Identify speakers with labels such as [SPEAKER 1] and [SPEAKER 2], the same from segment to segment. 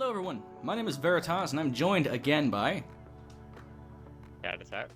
[SPEAKER 1] Hello everyone, my name is Veritas, and I'm joined again by...
[SPEAKER 2] Cat attack.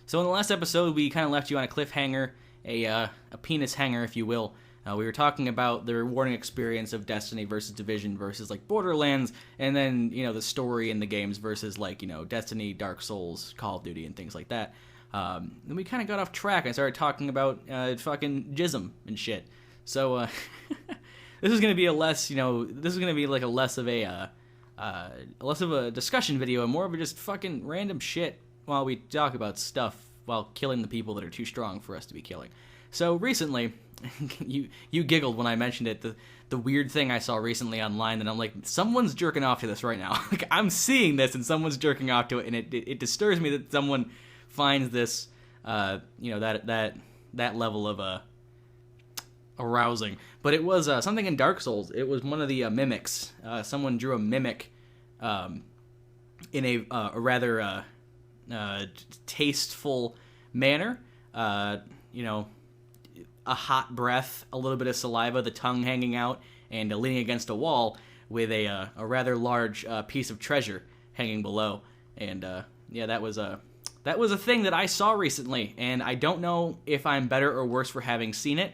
[SPEAKER 1] So in the last episode, we kind of left you on a cliffhanger, a penis hanger, if you will. We were talking about the rewarding experience of Destiny versus Division versus, like, Borderlands, and then, you know, the story in the games versus, like, you know, Destiny, Dark Souls, Call of Duty, and things like that. Then we kind of got off track. I started talking about fucking jism and shit. So, this is going to be a less, you know, this is going to be like a less of a discussion video and more of a just fucking random shit while we talk about stuff while killing the people that are too strong for us to be killing. So recently, you giggled when I mentioned it, the weird thing I saw recently online, and I'm like, someone's jerking off to this right now. Like, I'm seeing this and someone's jerking off to it, and it disturbs me that someone finds this, you know, that level of arousing. But it was something in Dark Souls. It was one of the mimics. Someone drew a mimic in a rather tasteful manner. You know, a hot breath, a little bit of saliva, the tongue hanging out, and leaning against a wall with a rather large piece of treasure hanging below. And yeah, that was a thing that I saw recently, and I don't know if I'm better or worse for having seen it.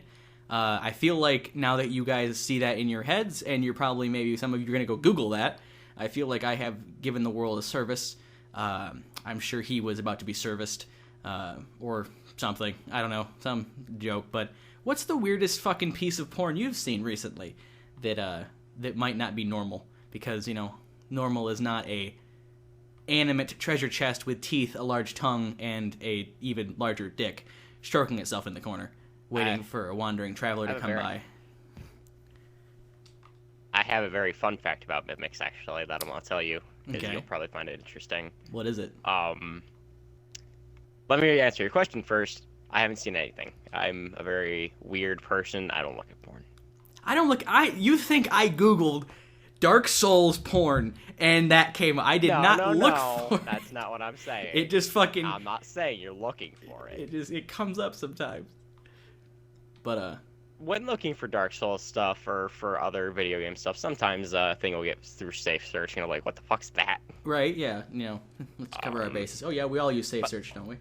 [SPEAKER 1] I feel like now that you guys see that in your heads, and you're probably, maybe some of you are going to go Google that, I feel like I have given the world a service. I'm sure he was about to be serviced, or something. I don't know, some joke. But what's the weirdest fucking piece of porn you've seen recently that might not be normal? Because, you know, normal is not a animate treasure chest with teeth, a large tongue, and a even larger dick stroking itself in the corner, waiting for a wandering traveler to come by.
[SPEAKER 2] I have a very fun fact about mimics, actually, that I'm going to tell you, because
[SPEAKER 1] Okay.
[SPEAKER 2] you'll probably find it interesting.
[SPEAKER 1] What is it?
[SPEAKER 2] Let me answer your question first. I haven't seen anything. I'm a very weird person. I don't look at porn.
[SPEAKER 1] You think I Googled Dark Souls porn, and that came... I did not look for it.
[SPEAKER 2] That's not what I'm saying.
[SPEAKER 1] It just fucking...
[SPEAKER 2] I'm not saying you're looking for it.
[SPEAKER 1] It comes up sometimes. But,
[SPEAKER 2] when looking for Dark Souls stuff or for other video game stuff, sometimes a thing will get through safe search, and you're like, what the fuck's that?
[SPEAKER 1] right, yeah, you know, let's cover our bases. Oh yeah, we all use safe search, don't we?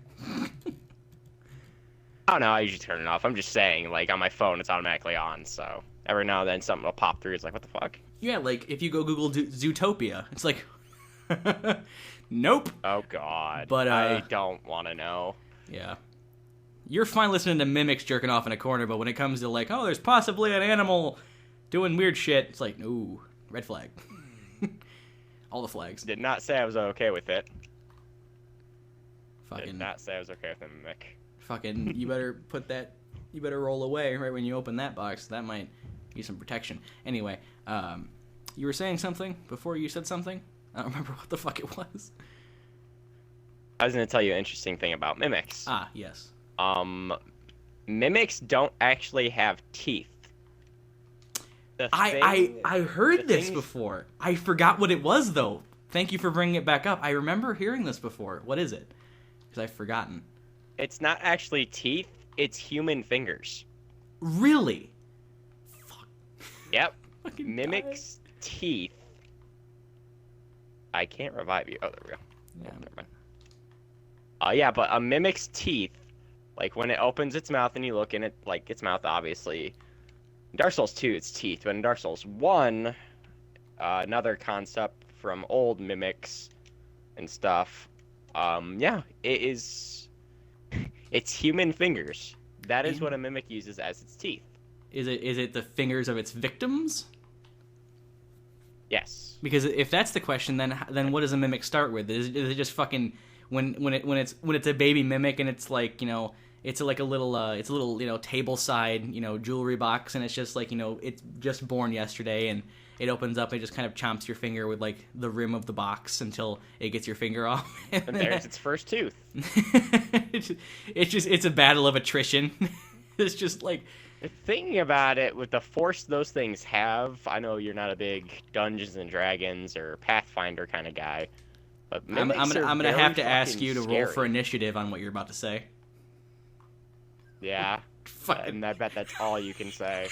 [SPEAKER 2] I don't know, I usually turn it off. I'm just saying, like, on my phone, it's automatically on, so every now and then something will pop through. It's like, what the fuck?
[SPEAKER 1] Yeah, like, if you go Google Zootopia, it's like, nope.
[SPEAKER 2] Oh, God.
[SPEAKER 1] But,
[SPEAKER 2] I don't want to know.
[SPEAKER 1] Yeah. You're fine listening to mimics jerking off in a corner, but when it comes to, like, oh, there's possibly an animal doing weird shit, it's like, ooh, red flag. All the flags.
[SPEAKER 2] Did not say I was okay with it.
[SPEAKER 1] Fucking...
[SPEAKER 2] Did not say I was okay with the mimic.
[SPEAKER 1] Fucking, you better roll away right when you open that box. That might be some protection. Anyway, you were saying something before you said something? I don't remember what the fuck it was.
[SPEAKER 2] I was going to tell you an interesting thing about mimics.
[SPEAKER 1] Ah, yes.
[SPEAKER 2] Mimics don't actually have teeth.
[SPEAKER 1] I heard this before. I forgot what it was, though. Thank you for bringing it back up. I remember hearing this before. What is it? Because I've forgotten.
[SPEAKER 2] It's not actually teeth. It's human fingers.
[SPEAKER 1] Really? Fuck.
[SPEAKER 2] Yep.
[SPEAKER 1] Fucking
[SPEAKER 2] Mimics' teeth. I can't revive you. Oh, there we go.
[SPEAKER 1] Yeah.
[SPEAKER 2] Never mind. Yeah, but a mimic's teeth, like when it opens its mouth and you look in it, like its mouth, obviously. In Dark Souls 2, it's teeth, but in Dark Souls 1, another concept from old mimics and stuff, yeah, it is... It's human fingers. That is what a mimic uses as its teeth.
[SPEAKER 1] Is it the fingers of its victims?
[SPEAKER 2] Yes.
[SPEAKER 1] Because if that's the question, then what does a mimic start with? Is it just fucking when it's a baby mimic and it's like, you know, it's like a little you know, table side, you know, jewelry box, and it's just like, you know, it's just born yesterday, and it opens up and it just kind of chomps your finger with like the rim of the box until it gets your finger off.
[SPEAKER 2] And there's its first tooth.
[SPEAKER 1] It's a battle of attrition. It's just like,
[SPEAKER 2] Thinking about it, with the force those things have, I know you're not a big Dungeons and Dragons or Pathfinder kind of guy, but
[SPEAKER 1] I'm gonna have to ask you to
[SPEAKER 2] scary.
[SPEAKER 1] roll for initiative on what you're about to say.
[SPEAKER 2] Yeah,
[SPEAKER 1] Fucking...
[SPEAKER 2] and I bet that's all you can say.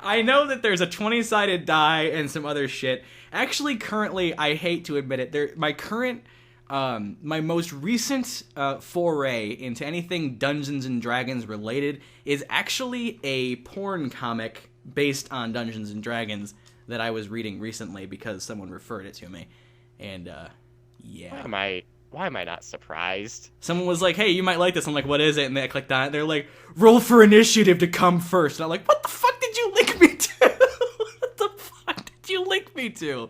[SPEAKER 1] I know that there's a 20-sided die and some other shit. Actually, currently, I hate to admit it, my most recent foray into anything Dungeons and Dragons related is actually a porn comic based on Dungeons and Dragons that I was reading recently because someone referred it to me. And, yeah.
[SPEAKER 2] Why am I not surprised?
[SPEAKER 1] Someone was like, hey, you might like this. I'm like, what is it? And I clicked on it. They're like, roll for initiative to come first. And I'm like, what the fuck did you link me to? What the fuck did you link me to?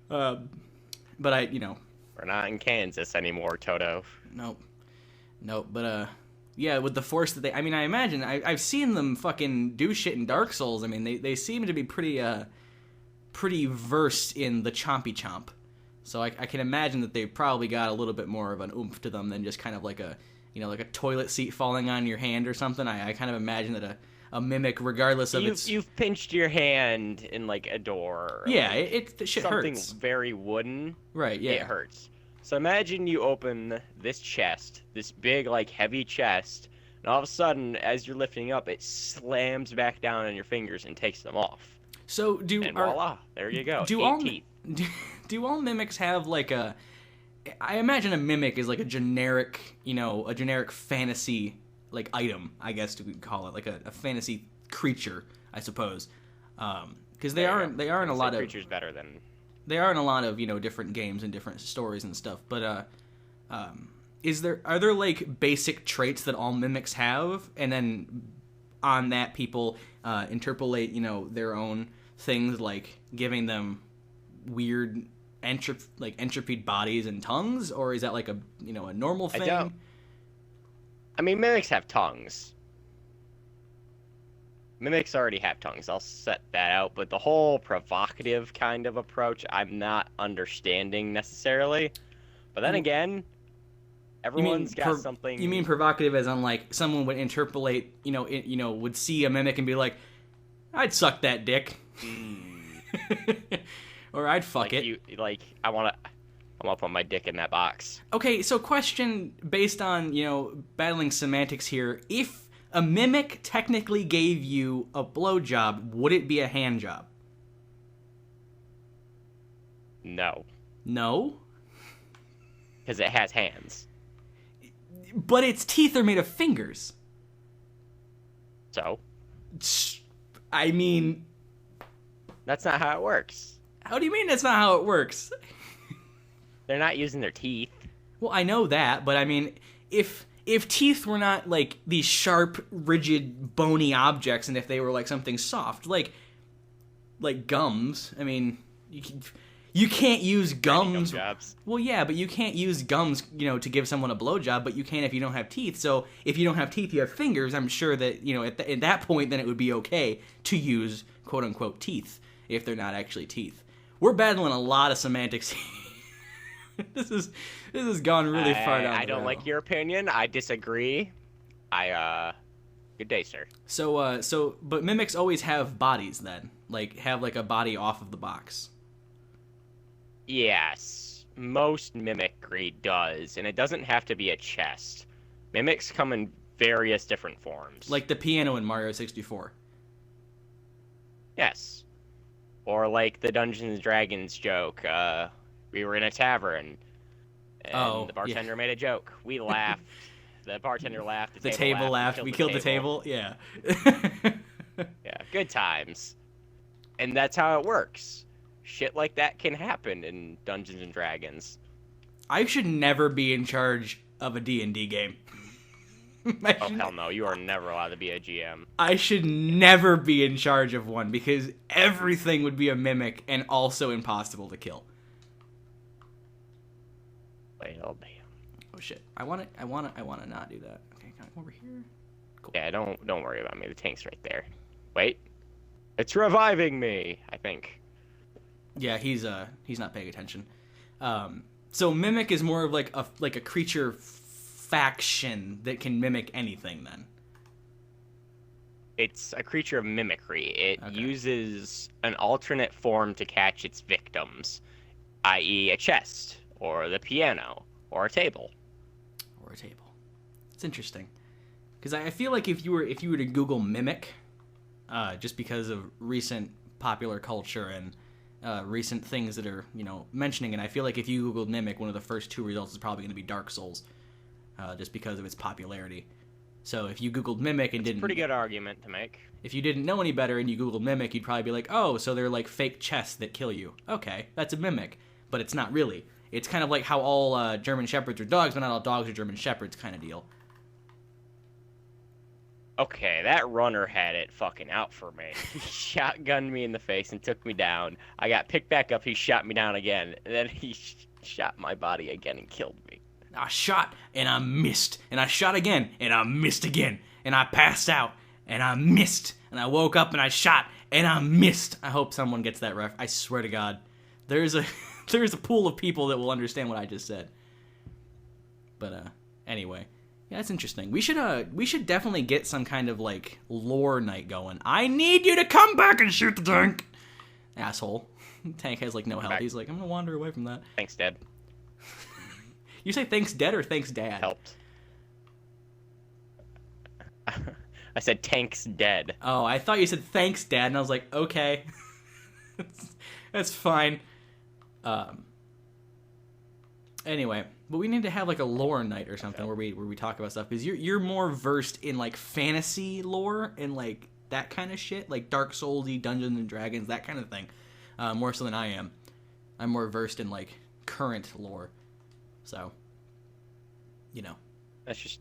[SPEAKER 1] But
[SPEAKER 2] We're not in Kansas anymore, Toto.
[SPEAKER 1] Nope. But, yeah, with the force that I imagine, I've seen them fucking do shit in Dark Souls. I mean, they seem to be pretty versed in the chompy chomp. So I can imagine that they probably got a little bit more of an oomph to them than just kind of like a toilet seat falling on your hand or something. I kind of imagine that a mimic, regardless of
[SPEAKER 2] you've pinched your hand in like a door.
[SPEAKER 1] Yeah, the shit
[SPEAKER 2] something
[SPEAKER 1] hurts.
[SPEAKER 2] Very wooden.
[SPEAKER 1] Right. Yeah.
[SPEAKER 2] It hurts. So imagine you open this chest, this big like heavy chest, and all of a sudden, as you're lifting up, it slams back down on your fingers and takes them off.
[SPEAKER 1] So
[SPEAKER 2] voila, there you go.
[SPEAKER 1] Do all mimics have like a? I imagine a mimic is like a generic fantasy like item, I guess we call it, like a fantasy creature, I suppose, because they are in a lot of
[SPEAKER 2] creatures better than
[SPEAKER 1] they are in a lot of different games and different stories and stuff. But are there like basic traits that all mimics have, and then on that people interpolate their own things, like giving them weird entropied bodies and tongues, or is that like a normal thing?
[SPEAKER 2] I mean, mimics have tongues. Mimics already have tongues. I'll set that out. But the whole provocative kind of approach, I'm not understanding necessarily. But then again, everyone's got something.
[SPEAKER 1] You mean provocative as on like someone would interpolate, would see a mimic and be like, I'd suck that dick. Or I'd fuck it.
[SPEAKER 2] I want to put my dick in that box.
[SPEAKER 1] Okay, so question based on, battling semantics here. If a mimic technically gave you a blowjob, would it be a hand job?
[SPEAKER 2] No.
[SPEAKER 1] No?
[SPEAKER 2] Because it has hands.
[SPEAKER 1] But its teeth are made of fingers.
[SPEAKER 2] So?
[SPEAKER 1] I mean...
[SPEAKER 2] That's not how it works.
[SPEAKER 1] How do you mean that's not how it works?
[SPEAKER 2] They're not using their teeth.
[SPEAKER 1] Well, I know that, but I mean, if teeth were not like these sharp, rigid, bony objects, and if they were like something soft, like gums, I mean, you can't use gums.
[SPEAKER 2] Jobs.
[SPEAKER 1] Well, yeah, but you can't use gums, to give someone a blowjob, but you can if you don't have teeth. So if you don't have teeth, you have fingers. I'm sure that at that point, then it would be okay to use quote unquote teeth if they're not actually teeth. We're battling a lot of semantics. This has gone really far down.
[SPEAKER 2] I don't like your opinion. I disagree. Good day, sir.
[SPEAKER 1] But mimics always have bodies then, like have like a body off of the box.
[SPEAKER 2] Yes, most mimicry does, and it doesn't have to be a chest. Mimics come in various different forms.
[SPEAKER 1] Like the piano in Mario 64.
[SPEAKER 2] Yes. Or like the Dungeons and Dragons joke. We were in a tavern, and the bartender made a joke. We laughed. The bartender laughed.
[SPEAKER 1] The table laughed. We killed the table. Yeah.
[SPEAKER 2] Yeah, good times. And that's how it works. Shit like that can happen in Dungeons and Dragons.
[SPEAKER 1] I should never be in charge of a D&D game.
[SPEAKER 2] Oh, hell no. You are never allowed to be a GM.
[SPEAKER 1] I should never be in charge of one because everything would be a mimic and also impossible to kill.
[SPEAKER 2] Well, damn.
[SPEAKER 1] Oh shit. I want to not do that. Okay, can I come over here? Cool.
[SPEAKER 2] Yeah, don't worry about me. The tank's right there. Wait. It's reviving me, I think.
[SPEAKER 1] Yeah, he's not paying attention. So mimic is more of like a creature faction that can mimic anything then.
[SPEAKER 2] It's a creature of mimicry. It uses an alternate form to catch its victims, i.e. a chest, or the piano, or a table. It's
[SPEAKER 1] interesting. Because I feel like if you were to Google mimic, just because of recent popular culture and recent things that are, mentioning it. I feel like if you Googled Mimic, one of the first 2 results is probably going to be Dark Souls, just because of its popularity. So if you Googled Mimic and didn't...
[SPEAKER 2] Pretty good argument to make.
[SPEAKER 1] If you didn't know any better and you Googled Mimic, you'd probably be like, oh, so they're like fake chests that kill you. Okay, that's a Mimic. But it's not really. It's kind of like how all German Shepherds are dogs, but not all dogs are German Shepherds kind of deal.
[SPEAKER 2] Okay, that runner had it fucking out for me. He shotgunned me in the face and took me down. I got picked back up, he shot me down again, and then he shot my body again and killed me.
[SPEAKER 1] I shot, and I missed, and I shot again, and I missed again, and I passed out, and I missed, and I woke up, and I shot, and I missed. I hope someone gets that ref. I swear to God. There's a pool of people that will understand what I just said. But, anyway. Yeah, that's interesting. We should definitely get some kind of, like, lore night going. I need you to come back and shoot the tank! Asshole. Tank has, like, no health. He's like, I'm gonna wander away from that.
[SPEAKER 2] Thanks, Dad.
[SPEAKER 1] You say thanks, Dad, or thanks, Dad?
[SPEAKER 2] Helped. I said tank's dead.
[SPEAKER 1] Oh, I thought you said thanks, Dad, and I was like, okay. That's fine. Anyway, but we need to have like a lore night or something where we talk about stuff, because you're more versed in like fantasy lore and like that kind of shit, like Dark Souls-y, Dungeons and Dragons, that kind of thing, more so than I am. I'm more versed in like current lore, so
[SPEAKER 2] That's just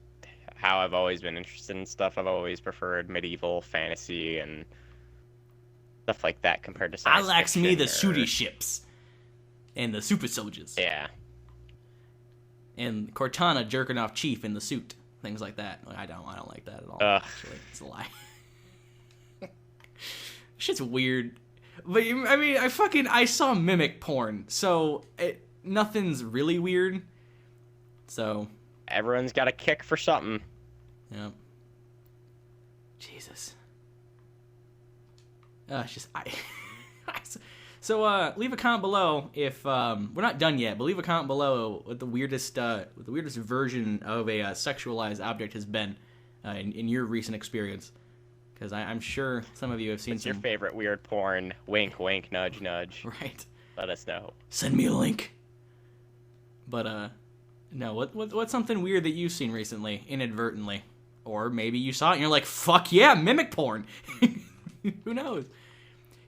[SPEAKER 2] how I've always been interested in stuff. I've always preferred medieval fantasy and stuff like that compared to science
[SPEAKER 1] I likes
[SPEAKER 2] fiction
[SPEAKER 1] me the
[SPEAKER 2] or...
[SPEAKER 1] shooty ships and the super soldiers.
[SPEAKER 2] Yeah.
[SPEAKER 1] And Cortana jerking off Chief in the suit, things like that. I don't like that at all. Actually, it's a lie. Shit's weird, but I mean, I saw mimic porn, so nothing's really weird. So
[SPEAKER 2] everyone's got a kick for something.
[SPEAKER 1] Yeah. Jesus. It's just So leave a comment below if we're not done yet, but leave a comment below what the weirdest version of a sexualized object has been in your recent experience, because I'm sure some of you have seen
[SPEAKER 2] What's your favorite weird porn? Wink, wink, nudge, nudge.
[SPEAKER 1] Right.
[SPEAKER 2] Let us know.
[SPEAKER 1] Send me a link. But no, what's something weird that you've seen recently, inadvertently, or maybe you saw it and you're like, fuck yeah, mimic porn. Who knows?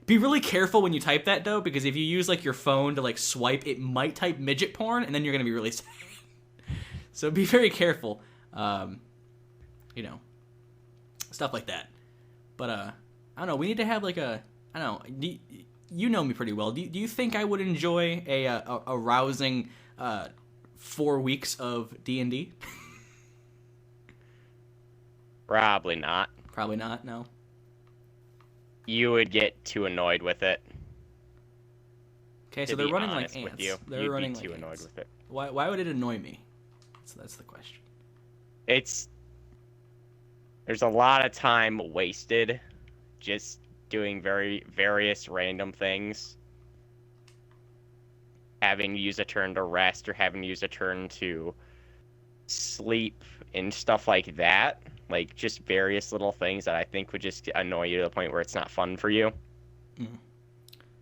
[SPEAKER 1] Be really careful when you type that, though, because if you use, like, your phone to, like, swipe, it might type midget porn, and then you're going to be really sad. So be very careful. Stuff like that. But, I don't know, we need to have, like, I don't know, you know me pretty well. Do you think I would enjoy a rousing 4 weeks of D&D?
[SPEAKER 2] Probably not.
[SPEAKER 1] Probably not, no.
[SPEAKER 2] You would get too annoyed with it.
[SPEAKER 1] Okay, so they're running like ants.
[SPEAKER 2] With you.
[SPEAKER 1] They're
[SPEAKER 2] You'd
[SPEAKER 1] running
[SPEAKER 2] be
[SPEAKER 1] like
[SPEAKER 2] too
[SPEAKER 1] ants.
[SPEAKER 2] annoyed with it.
[SPEAKER 1] Why would it annoy me? So that's the question.
[SPEAKER 2] There's a lot of time wasted just doing various random things. Having to use a turn to rest or having to use a turn to sleep and stuff like that. Like, just various little things that I think would just annoy you to the point where it's not fun for you.
[SPEAKER 1] Mm.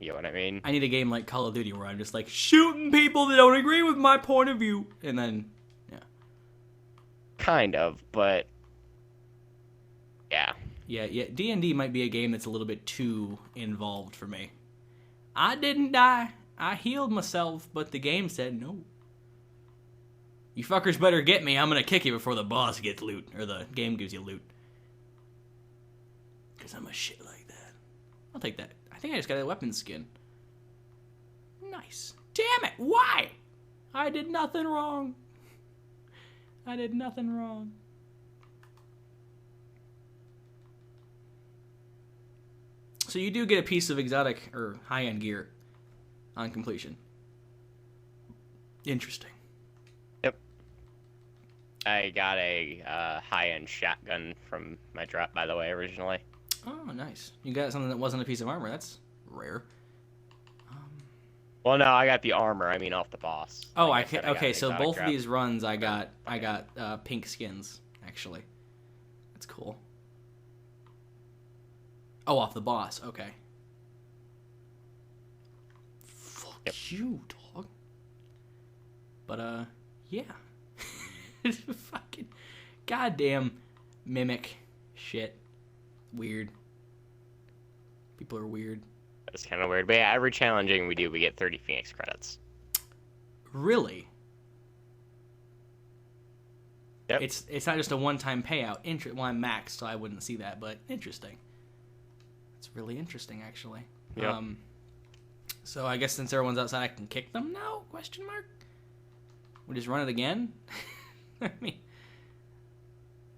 [SPEAKER 2] You know what I mean?
[SPEAKER 1] I need a game like Call of Duty where I'm just, like, shooting people that don't agree with my point of view. And then, yeah.
[SPEAKER 2] Kind of, but... yeah.
[SPEAKER 1] Yeah, D&D might be a game that's a little bit too involved for me. I didn't die. I healed myself, but the game said no. You fuckers better get me. I'm gonna kick you before the boss gets loot, or the game gives you loot. Because I'm a shit like that. I'll take that. I think I just got a weapon skin. Nice. Damn it! Why? I did nothing wrong. I did nothing wrong. So you do get a piece of exotic or high-end gear on completion. Interesting.
[SPEAKER 2] Yep. I got a high-end shotgun from my drop, by the way, originally.
[SPEAKER 1] Oh, nice. You got something that wasn't a piece of armor. That's rare.
[SPEAKER 2] Well, no, I got the armor. I mean, off the boss.
[SPEAKER 1] Oh,
[SPEAKER 2] like
[SPEAKER 1] okay. So both
[SPEAKER 2] drop.
[SPEAKER 1] of these runs, I got pink skins. Actually, that's cool. Oh, off the boss. Okay. Fuck you, dog. But, yeah. Fucking goddamn mimic shit. Weird. People are weird.
[SPEAKER 2] That's kind of weird. But yeah, every challenging we do, we get 30 Phoenix credits.
[SPEAKER 1] Really?
[SPEAKER 2] Yep.
[SPEAKER 1] It's not just a one-time payout. Well, I'm maxed, so I wouldn't see that, but interesting. It's really interesting, actually.
[SPEAKER 2] Yep.
[SPEAKER 1] So I guess since everyone's outside, I can kick them now? Question mark? We just run it again? I mean,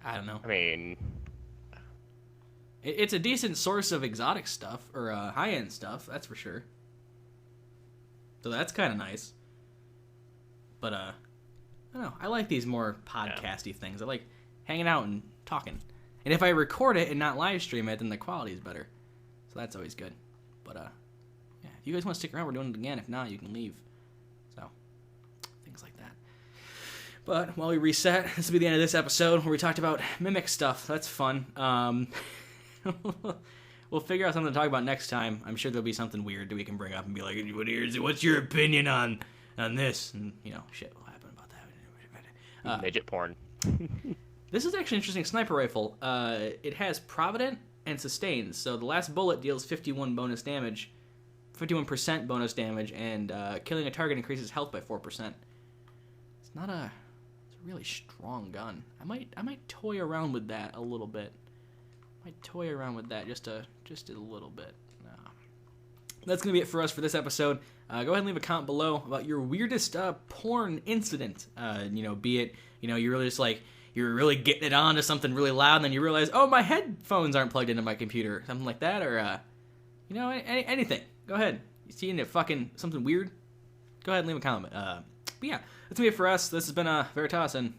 [SPEAKER 1] I don't know.
[SPEAKER 2] I mean,
[SPEAKER 1] It's a decent source of exotic stuff, or high-end stuff, that's for sure. So that's kind of nice. But, I don't know. I like these more podcasty things. I like hanging out and talking. And if I record it and not live stream it, then the quality is better. So that's always good. But, yeah, if you guys want to stick around, we're doing it again. If not, you can leave. So, things like that. But while we reset, this will be the end of this episode where we talked about mimic stuff. That's fun. We'll figure out something to talk about next time. I'm sure there'll be something weird that we can bring up and be like, what's your opinion on this? And, shit will happen about that.
[SPEAKER 2] midget porn.
[SPEAKER 1] This is actually an interesting sniper rifle. It has Provident and Sustains. So the last bullet deals 51% bonus damage, and killing a target increases health by 4%. It's not a... It's a really strong gun. I might toy around with that a little bit. Just a little bit. That's going to be it for us for this episode. Go ahead and leave a comment below about your weirdest porn incident. Be it, you're really just like, you're really getting it on to something really loud, and then you realize, oh, my headphones aren't plugged into my computer. Something like that, or, anything. Go ahead. You seeing it fucking something weird? Go ahead and leave a comment. But yeah, that's going to be it for us. This has been Veritas, and...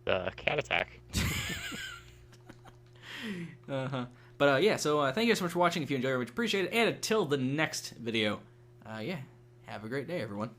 [SPEAKER 2] Cat attack.
[SPEAKER 1] But yeah, so thank you so much for watching. If you enjoyed, I would appreciate it. And until the next video, yeah, have a great day, everyone.